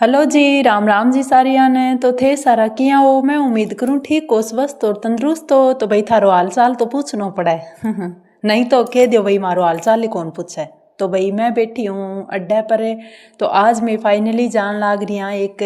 Hello जी, राम राम जी सारिया ने। तो थे सारा किया हो, मैं उम्मीद करूँ ठीक हो, स्वस्थ और तंदुरुस्त हो। तो भाई थारो हाल चाल तो पूछना पड़ा है नहीं तो कह दियो भाई मारो हाल चाल ही कौन पूछे। तो भाई मैं बैठी हूँ अड्डे पर। तो आज मैं फाइनली जान लाग रही हाँ एक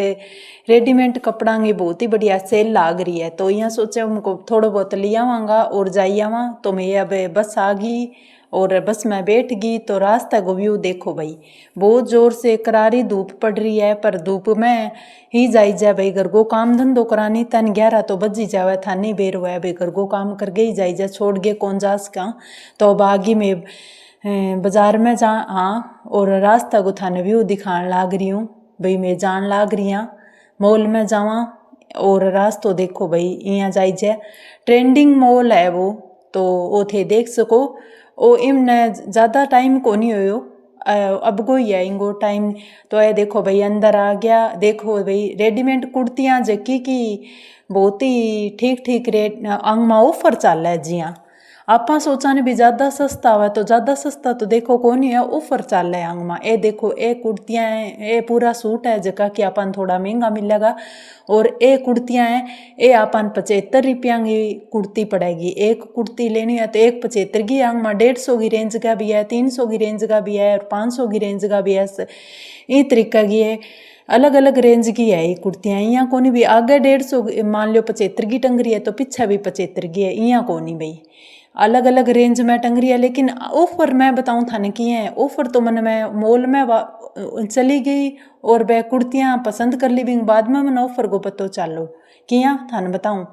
रेडीमेड कपड़ा की बहुत ही बढ़िया सेल लाग रही है। तो यहाँ सोचा उनको थोड़ा बहुत लिया आवांगा और जाइए आवा। तो मैं अब बस आ गई और बस मैं बैठ गई। तो रास्ता को व्यू देखो भाई, बहुत जोर से करारी धूप पड़ रही है। पर धूप में ही जाई जाए भाई, घर को काम धंधो करानी तन 11 तो बज ही जावे था, नहीं बेर हुआ भाई, घर को काम करके ही जाई जा, छोड़ गए कौन जास का। तो बागी में बाजार में जा हाँ, और रास्ता को थाने व्यू दिखाने लाग रही हूँ भाई। मैं जान लाग रही हाँ मॉल में जावा और रास्तो देखो भाई, यहाँ जाई जाए ट्रेंडिंग मॉल है वो। तो वो थे देख सको। ओ इमने ज़्यादा टाइम को नहीं हो, अब को ही है इंगो टाइम। तो ये देखो भाई अंदर आ गया। देखो भाई रेडीमेड कुर्तियाँ जकी की बहुत ही ठीक ठीक रेट अंग में ऑफर चल रहा है जी हाँ। आप सोचा ने भी ज़्यादा सस्ता हुआ, तो ज़्यादा सस्ता तो देखो कौन ही है, ऑफर चल रहा है अंग में। ये देखो ये कुर्तियाँ हैं, ये पूरा सूट है जका कि अपन थोड़ा महंगा मिलेगा। और ये कुर्तियाँ हैं, ये अपन 75 रुपया की कुर्ती पड़ेगी। एक कुर्ती लेनी है तो एक 75 की अंग में, 150 की रेंज का भी है, 300 की रेंज का भी है और 500 की रेंज का भी है। ये तरीका की है, अलग अलग रेंज की है ये कुर्तियाँ। यहाँ को नहीं भी आगे 150 मान लो 75 की टंग रही है तो पीछे भी 75 की है, यहाँ को नहीं भाई, अलग अलग रेंज में टंग रही है। लेकिन ऑफर मैं बताऊँ थाने की है, ऑफर तो मैंने मैं मॉल में चली गई और वह कुर्तियाँ पसंद कर ली भी, बाद में मैंने ऑफर को पतो चालो कि यहाँ थाने बताऊँ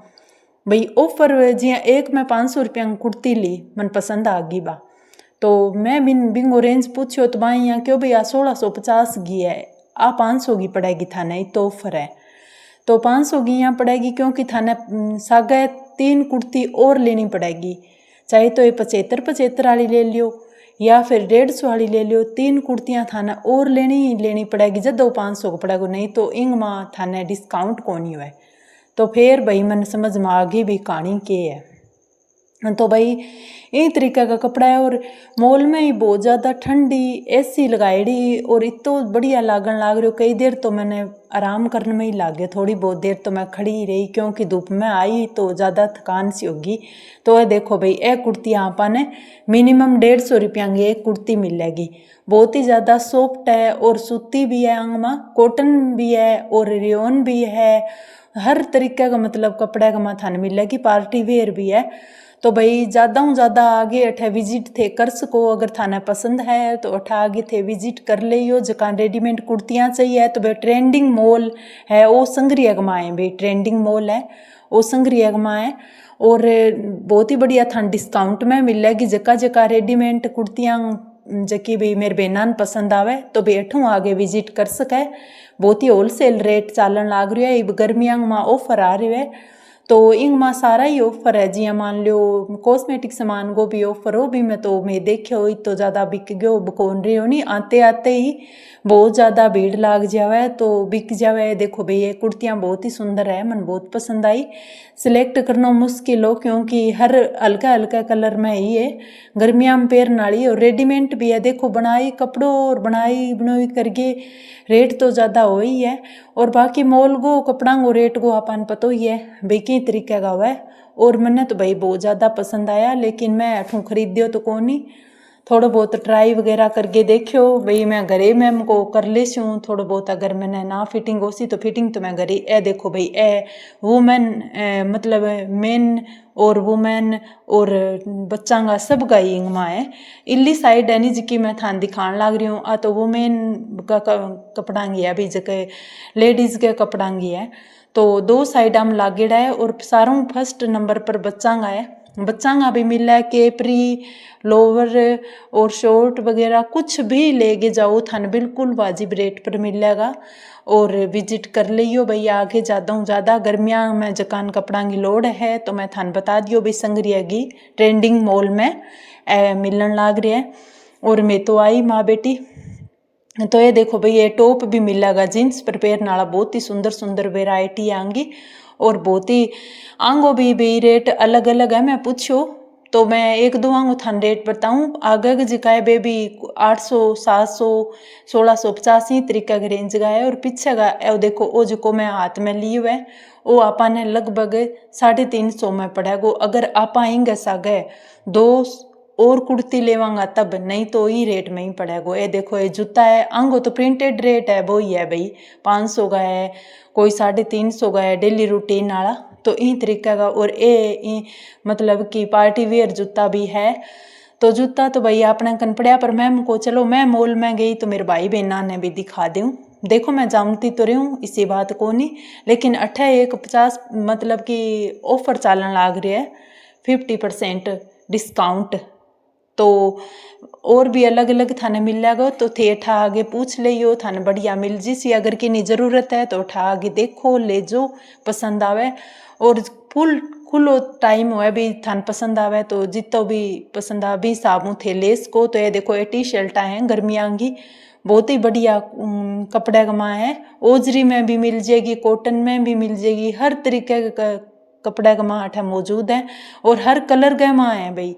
भाई ऑफर जिया एक मैं 500 रुपया की कुर्ती ली, मन पसंद आ गई बा। तो मैं बिंगो रेंज पूछो तो भाई यहाँ क्यों भैया 1650 की है, आ 500 की पड़ेगी थाने, तो ऑफर है तो 500 की यहाँ पड़ेगी, क्योंकि थाने सागे 3 कुर्ती और लेनी पड़ेगी। चाहे तो ये 75 वाली ले लियो या फिर 150 वाली ले लियो, 3 कुर्तियाँ थाने और लेनी ही लेनी पड़ेगी जब 500 को पड़ेगा, नहीं तो इंग माँ थाने डिस्काउंट कौन नहीं हुआ। तो फिर भाई मन समझ में आ गई भी कहानी के है। तो भाई यही तरीका का कपड़ा है। और मॉल में ही बहुत ज़्यादा ठंडी एसी लगाईडी और इतो बढ़िया लागन लाग रही हो। कई देर तो मैंने आराम करने में ही लाग गया, थोड़ी बहुत देर तो मैं खड़ी ही रही, क्योंकि धूप में आई तो ज़्यादा थकान सी होगी। तो ये देखो भाई ये कुर्ती आपने मिनिमम 150 रुपया की एक कुर्ती मिलेगी। बहुत ही ज़्यादा सॉफ्ट है और सूती भी है, अंग में कॉटन भी है और रेयन भी है, हर तरीके का मतलब कपड़े का माथान मिलेगी, पार्टी वेयर भी है। तो भाई ज़्यादा आगे अठे विजिट थे कर सको, अगर थाने पसंद है तो अठा आगे थे विजिट कर लियो। जहाँ रेडीमेड कुर्तियाँ चाहिए तो भाई ट्रेंडिंग मॉल है वो संग्रिया गमाए, भाई ट्रेंडिंग मॉल है वो संग्रिया गमाए। और बहुत ही बढ़िया थान डिस्काउंट में मिलेगी। जका रेडीमेड कुर्तियाँ जकी भी मेरे बहना पसंद आवे तो भाई अठों आगे विजिट कर सके। बहुत ही होलसेल रेट चालन लाग रही है, अब गर्मियाँ में ऑफर आ रही है। तो इंग माँ सारा ही ऑफर है, जिया मान लो कॉस्मेटिक सामान को भी ऑफर हो भी। मैं तो मैं देखे हो तो ज़्यादा बिक गयो, बकोन रही हो नहीं, आते आते ही बहुत ज़्यादा भीड़ लाग जावे तो बिक जावे। देखो भाई ये कुर्तियाँ बहुत ही सुंदर है, मन बहुत पसंद आई। सिलेक्ट करना मुश्किल हो क्योंकि हर हल्का हल्का कलर में ही है, गर्मियाँ में पहनने वाली और रेडीमेड भी है। देखो बनाई कपड़ों और बनाई बनोई करके रेट तो ज़्यादा हो ही है। और बाकी मॉल को कपड़ा को रेट को अपन पता ही है भाई कई तरीके का हुआ है। और मैंने तो भाई बहुत ज़्यादा पसंद आया, लेकिन मैं अठूँ खरीदियो तो कौन ही, थोड़ा बहुत ट्राई वगैरह करके देखियो भाई। मैं घरे में को कर लेसी हूँ थोड़ा बहुत, अगर मैंने ना फिटिंग हो सी तो फिटिंग तो मैं घरे। ए देखो भाई ए वुमेन मतलब मेन और वुमेन और बच्चा का सब का ही इंगमा है। इल्ली साइड है नहीं जिकी मैं थान दिखाने लग रही हूँ, आ तो वुमेन का कपड़ा की है भाई, जगह लेडीज़ के कपड़ा की है। तो 2 साइड हम लागेड़ा है और सारों फर्स्ट नंबर पर बच्चा का है। बच्चा का भी मिला है, केपरी लोवर और शॉर्ट वगैरह कुछ भी लेके जाओ थाने बिल्कुल वाजिब रेट पर मिलेगा। और विजिट कर लियो भाई, आगे ज़्यादा हूँ ज़्यादा गर्मियाँ में जकान कपड़ा की लोड़ है तो मैं थाने बता दियो भाई संग्रिया की ट्रेंडिंग मॉल में मिलन लाग रही है। और मैं तो आई माँ बेटी। तो ये देखो भाई ये टॉप भी मिलेगा जीन्स पर पहनने वाला, बहुत ही सुंदर सुंदर वेराइटी आएंगी और बहुत ही आंगो भी रेट अलग अलग है। मैं पूछो तो मैं एक दो आंगू थान रेट बताऊँ। आगे का जिका है बेबी 800 700 1650 ही तरीका का रेंज का है। और पीछे का ए देखो वो जो मैं हाथ में ली हुआ है वो आपा ने लगभग 350 में पड़ेगो। अगर आपा इंगे सागे दो और कुर्ती लेवांगा तब, नहीं तो ही रेट में ही पड़ेगो। ये देखो ये जूता है आंगो तो प्रिंटेड रेट है वो ही है भाई, 500 का है, कोई 350 का है डेली रूटीन वाला, तो इन तरीके का। और ये मतलब कि पार्टी वेयर जूता भी है। तो जूता तो भाई अपने कन पड़िया, पर मैम को चलो मैं मॉल में गई तो मेरे भाई बहना ने भी दिखा दूँ। देखो मैं जानती तो रही हूँ इसी बात को नहीं, लेकिन अठे एक 50 मतलब कि ऑफर चालन लाग रही है 50% डिस्काउंट। तो और भी अलग अलग थाने मिल जाएगा, तो थे ठा आगे पूछ लियो थाने बढ़िया मिल जिसी। अगर किनी ज़रूरत है तो ठा आगे देखो ले जो पसंद आवे। और फुल खुलो टाइम हुआ भी थान पसंद आवे तो जितो भी पसंद आ भी साबू थे लेस को। तो ये देखो ये टी शर्टा हैं गर्मियाँ की, बहुत ही बढ़िया कपड़े का माँ है। ओजरी में भी मिल जाएगी, कॉटन में भी मिल जाएगी, हर तरीके का कपड़े का माँ अठा मौजूद है। और हर कलर का माँ है भाई,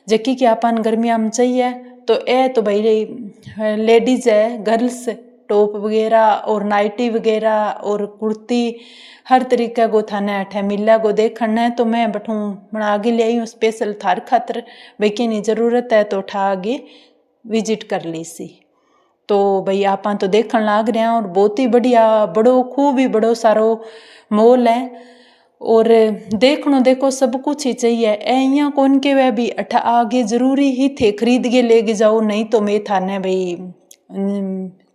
जबकि कि अपन गर्मियाँ में चाहिए। तो ये तो भाई लेडीज़ है, गर्ल्स टॉप वगैरह और नाइटी वगैरह और कुर्ती हर तरीके को थाने अठे मिले गो देखना है। तो मैं बठूँ बना आगे ले आई हूँ स्पेशल थार खातर, भाई की नहीं ज़रूरत है तो उठा आगे विजिट कर ली सी। तो भाई आप तो देखने लाग रहे हैं। और बहुत ही बढ़िया बड़ो खूब ही बड़ो सारो मॉल है। और देखनो देखो सब कुछ ही चाहिए यहाँ कौन के वह भी अठा आगे जरूरी ही थे खरीद के लेके जाओ, नहीं तो मैं थाने भाई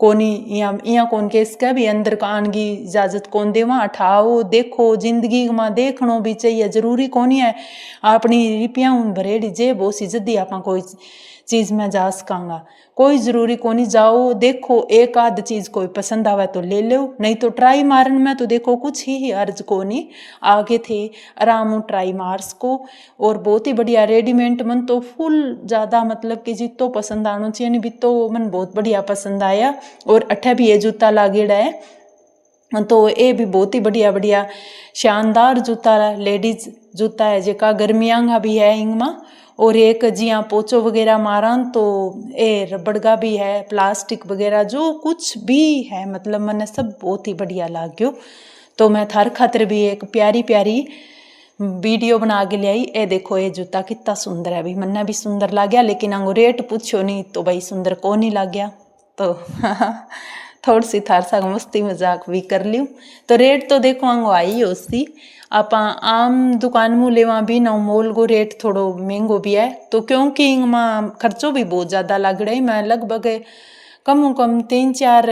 कोनी यहाँ कौन के इसका भी अंदर का आने की इजाज़त कौन दे। वहाँ अठाओ देखो जिंदगी में देखनो भी चाहिए, जरूरी कौन है अपनी रुपया भरेड़ी जेब हो सी जदी आप कोई चीज़ में जा सकांगा, कोई ज़रूरी कोनी। जाओ देखो एक आध चीज़ कोई पसंद आवे तो ले लो, नहीं तो ट्राई मारन में तो देखो कुछ ही अर्ज को नहीं आगे थे आराम ट्राई मार्स को। और बहुत ही बढ़िया रेडीमेड मन तो फुल ज़्यादा मतलब कि जितो पसंद आना चाहिए नहीं भी तो मन बहुत बढ़िया पसंद आया। और अठे भी ये जूता लागेड़ा है, तो ये भी बहुत ही बढ़िया बढ़िया शानदार जूता लेडीज जूता है जेका गर्मियाँ का भी है इंगमा। और एक जिया पोचो वगैरह मारन तो ए रबड़ का भी है, प्लास्टिक वगैरह जो कुछ भी है मतलब मैंने सब बहुत ही बढ़िया लाग्यो। तो मैं थार खातर भी एक प्यारी प्यारी वीडियो बना के ले आई। ए देखो ये जूता कितना सुंदर है, भी मन्ना भी सुंदर लग गया, लेकिन अंगो रेट पूछो नहीं तो भाई सुंदर को नहीं लग गया। तो थोड़ी सी थार सा मस्ती मजाक भी कर लियो। तो रेट तो देखो अंगो आई हो सी आप आम दुकान में लेवा भी ना मोल को रेट थोड़ो महंगो भी है। तो क्योंकि इनमें खर्चो भी बहुत ज़्यादा लग रहा है, मैं लगभग कम कम 3-4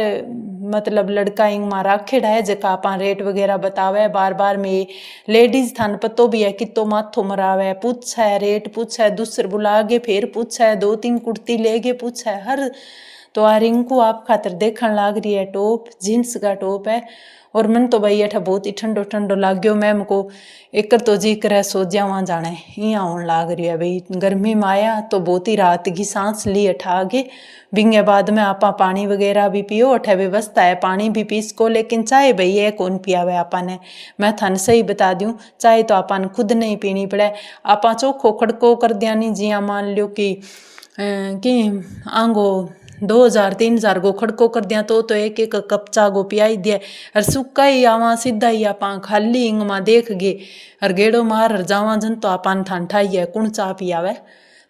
मतलब लड़का इनमें राखेड़ा है जका आप रेट वगैरह बतावे बार बार में। लेडीज थान पतो भी है कितो माथो मरावे पूछा है रेट पूछा है, दूसर बुला के फिर पूछा है, 2-3 कुर्ती ले के पूछा है हर। तो आ रिंकू आप खातर देखने लाग रही है टॉप, जीन्स का टॉप है। और मन तो भाई अठा बहुत ही ठंडो ठंडो लाग गयो, मैम को एक तो जी करे सो जावा जाने यहाँ आने लाग रही है भाई। गर्मी में आया तो बहुत ही रात की सांस ली अठा आगे बिंगे बाद में आपा पानी वगैरह भी पियो, अठा व्यवस्था है पानी भी पी सको। लेकिन चाय भाई ये कौन पियावे आपा ने, मैं थान सही बता दूँ चाय तो आपा ने खुद नहीं पीनी पड़े। आपा चोखो खड़को कर दिया नहीं जिया मान लो कि आंगो 2000-3000 गो खड़को कर दिया तो एक एक कप चा गो पियाई दिया। और सुक्का ही आवा सीधा ही आप खाली इंग में देख गे और गेड़ो मार जावा जन तो आपन थान ठाई है कुण चा पियावे।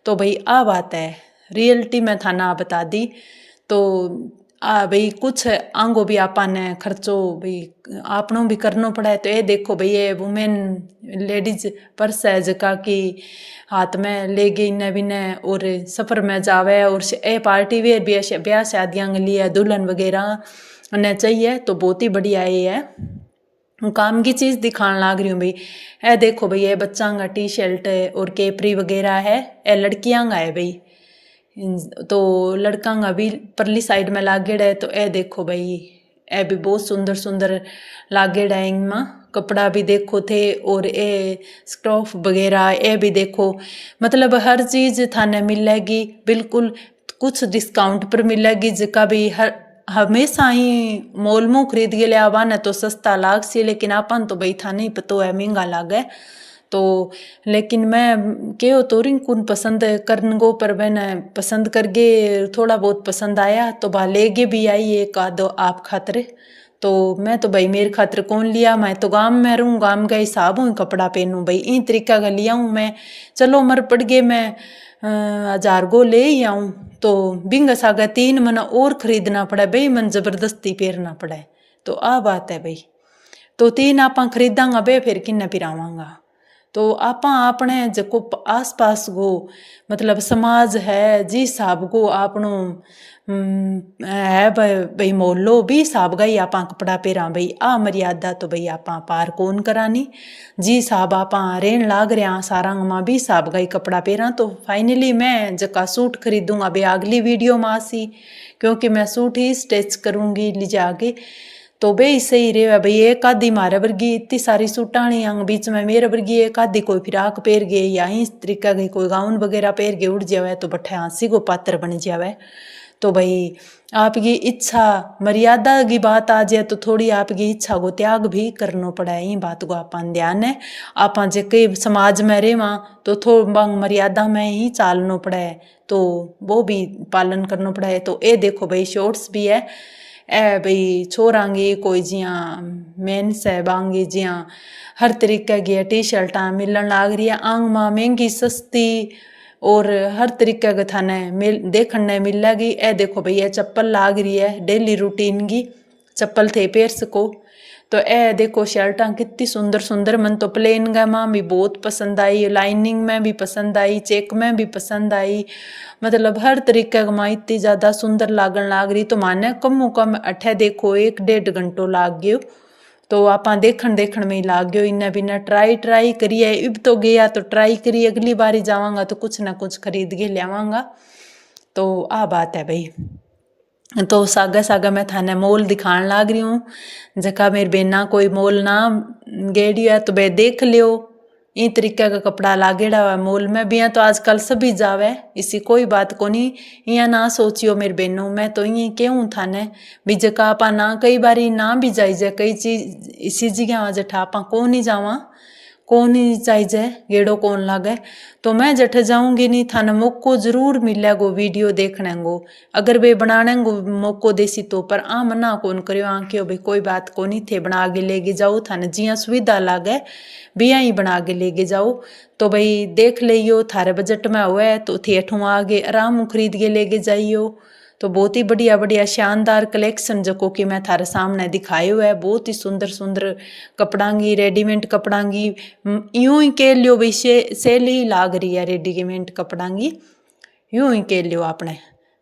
तो भाई आ बात है रियलिटी में थाना बता दी। तो भाई कुछ आंगो भी आपन ने खर्चो भाई आपनों भी करना पड़ा है। तो ये देखो भाई ये वुमेन लेडीज पर्स है जका की हाथ में ले गई इन्ने बिने और सफ़र में जावे। और ए पार्टी वेयर भी है ब्याह शादियाँ के लिए दुल्हन वगैरह ने चाहिए, तो बहुत ही बढ़िया ये है काम की चीज़ दिखाने लाग रही हूँ भाई। ए देखो भाई ये बच्चा का टी शर्ट और केपरी वगैरह है, ए लड़कियाँ का है भाई। तो लड़का का भी परली साइड में लागेड़ा है। तो ए देखो भाई ए भी बहुत सुंदर सुंदर लागेड़ा है, इनमें कपड़ा भी देखो थे। और ए स्टॉफ वगैरह ए भी देखो मतलब हर चीज़ थाने मिलेगी बिल्कुल कुछ डिस्काउंट पर मिलेगी। जका भी हर हमेशा ही मॉल में खरीद के ले आवा न तो सस्ता लाग सी, लेकिन आपन तो भाई थाने ही पतो है महंगा लागे। तो लेकिन मैं के तो रिंग कुन पसंद करन गो, पर मैंने पसंद करके थोड़ा बहुत पसंद आया तो बा लेगे भी आई एक आधो आप खातिर। तो मैं तो भाई मेरे खातिर कौन लिया, मैं तो गांव में रहूँ, गांव का हिसाब हूँ कपड़ा पहनूँ भाई, इन तरीका का लिया हूँ मैं। चलो मर पड़ गए मैं 1000 गो ले ही आऊँ, तो बिंग सागा 3 मन और खरीदना पड़ा भाई, मन जबरदस्ती पहनना पड़ा। तो आ बात है भाई, तो 3 आप खरीदांगा बे फिर किन्ने पिरावांगा। तो आप अपने जो आस पास गो मतलब समाज है जी हिसाब को आपनो है भाई मोहल्लो भी हिसाब का ही आप कपड़ा पहरा भाई, आ मर्यादा तो भाई आप पार कौन करानी। जी हिसाब आप रेन लाग रहा सारा माँ भी हिसाब का ही कपड़ा पहरा। तो फाइनली मैं जका सूट खरीदूंगा भाई अगली वीडियो में आसी, क्योंकि मैं सूट ही स्टिच करूँगी ले जाके। तो बे सही रहे भाई, एक आधी मारे वर्गी इतनी सारी सूटाणी अंग बीच में मेरे वर्गी एक आधी कोई फिराक पहर गए या इस तरीका की कोई गाउन वगैरह पहर के उड़ जावे तो बट्ठे हंसी को पात्र बन जावे। तो भाई आपकी इच्छा मर्यादा की बात आ जाए तो थोड़ी आपकी इच्छा को त्याग भी करना पड़ा है, ये बात को अपन ध्यान है। आप जे कई समाज में रहे वहाँ तो थोड़ा मर्यादा में ही चालना पड़ा है, तो वो भी पालन करना पड़ा है। तो ये देखो भाई शॉर्ट्स भी है ए भाई छोरांगे कोई जिया मेन्स है बांगे जिया हर तरीके की टी शर्टा मिलन लाग रही है आंग माँ महंगी सस्ती और हर तरीके का थाने देखने मिल लगी। ए देखो भैया चप्पल लाग रही है डेली रूटीन की चप्पल थे पैर सको। तो ए देखो शर्टां कितनी सुंदर सुंदर, मन तो प्लेन का माँ भी बहुत पसंद आई, लाइनिंग में भी पसंद आई, चेक में भी पसंद आई, मतलब हर तरीके का माँ इतनी ज़्यादा सुंदर लागन लाग रही। तो माने कम कम अठे देखो 1-1.5 घंटो लाग गयो। तो आप देखण में ही लाग गयो, इन्हें बिना ट्राई करिए। अब तो गया तो ट्राई करिए, अगली बारी जावांगा तो कुछ ना कुछ खरीद के लियावांगा। तो आ बात है भाई। तो सागा मैं थाने मॉल दिखाण लाग रही हूँ, जका मेरी बेना कोई मॉल ना गेड़ी है तो बे देख लियो, इ तरीके का कपड़ा लागेड़ा हुआ मॉल में भी है। तो आजकल सभी जावे, इसी कोई बात को नहीं, यहाँ ना सोचियो मेरे बहनों। मैं तो ये कहूँ थाने भी जका आपा ना कई बारी ना भी जाई जाए कई चीज इसी जगह जठा आपा को नहीं जावा कौन ही चाहिए गेड़ो कौन लागे। तो मैं जठ जाऊंगी नहीं थाने मौको जरूर मिलेगो वीडियो देखने को, अगर वे बनाने को मौको देसी तो। पर आ मना कौन करियो आंखियो भाई कोई बात को नहीं थे बना के लेके जाओ, थाने जिया सुविधा लागे बिया ही बना के लेके जाओ। तो भाई देख लियो थारे बजट में हुआ तो थे अठू आगे आराम खरीद के लेके जाइयो। तो बहुत ही बढ़िया बढ़िया शानदार कलेक्शन जो कि मैं थारे सामने दिखाए हुआ है, बहुत ही सुंदर सुंदर कपड़ांगी रेडीमेड कपड़ांगी यूं ही कह लियो भाई सेल ही लाग रही है रेडीमेड कपड़ांगी, यूं ही कह लियो आपने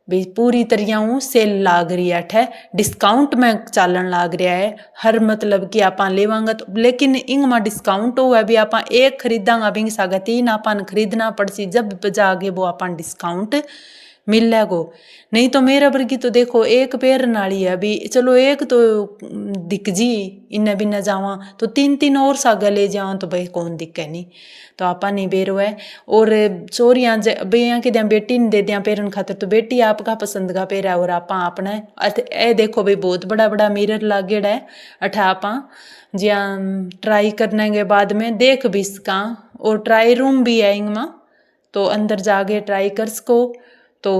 भाई पूरी तरह सेल लाग रही है, अठे डिस्काउंट में चालन लाग रहा है हर मतलब कि आप लेवांगा तो। लेकिन इंग में डिस्काउंट हुआ भी आप एक खरीदांगा बिंग सागा 3 आपन खरीदना पड़सी, जब जागे वो अपन डिस्काउंट मिल गो। नहीं तो मेरा वर्गी तो देखो एक पैर नाली है अभी, चलो एक तो दिख जी इन्ने बिना जावा तो 3 और सागा ले जावा तो भाई कौन दिक्कत नहीं। तो आपा नहीं बेरो है और चोरियाँ बेया के दिया बेटी ने दे दिया पेरन खातर, तो बेटी आपका पसंद का पेरा और आपा अपने ए देखो भाई बहुत बड़ा बड़ा मिरर लागेड़ा है अठा आपा जिया ट्राई करने के बाद में देख भी सका, और ट्राई रूम भी है इंग में तो अंदर जाके ट्राई कर सको। तो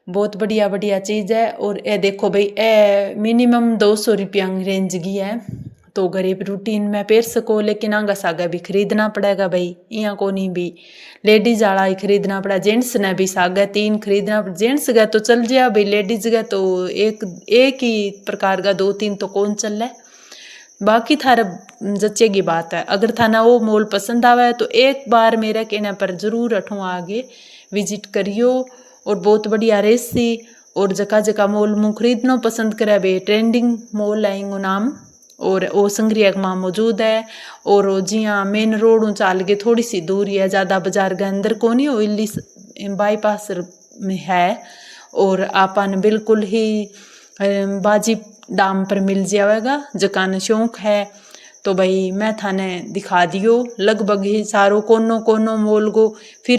बहुत बढ़िया बढ़िया चीज़ है। और ये देखो भाई ए मिनिमम 200 रुपया रेंज की है, तो गरीब रूटीन में पहन सको। लेकिन आगा सागा भी खरीदना पड़ेगा भाई, यहाँ को नहीं भी लेडीज वाला ही खरीदना पड़ा, जेंट्स ने भी सागा 3 खरीदना। जेंट्स का तो चल जाए भाई, लेडीज का तो एक ही प्रकार का 2-3 तो कौन चल रहा है। बाकी थारा जच्चे की बात है, अगर थाना वो मॉल पसंद आवा है तो एक बार मेरे कहने पर जरूर अठों आगे विजिट करियो। और बहुत बढ़िया रेसी और जका जका मॉल मुँह खरीदना पसंद करे बे ट्रेंडिंग मॉल आएंगो नाम, और वो संग्रिया में मौजूद है। और जिया मेन रोड चाल के थोड़ी सी दूरी है, ज़्यादा बाजार के अंदर को नहीं, ओइली बाईपास में है। और आपन बिल्कुल ही बाजी दाम पर मिल जाएगा जकान शौक है। तो भाई मैं थाने दिखा दियो लगभग ही सारो कोनो कोनो मॉल को। फिर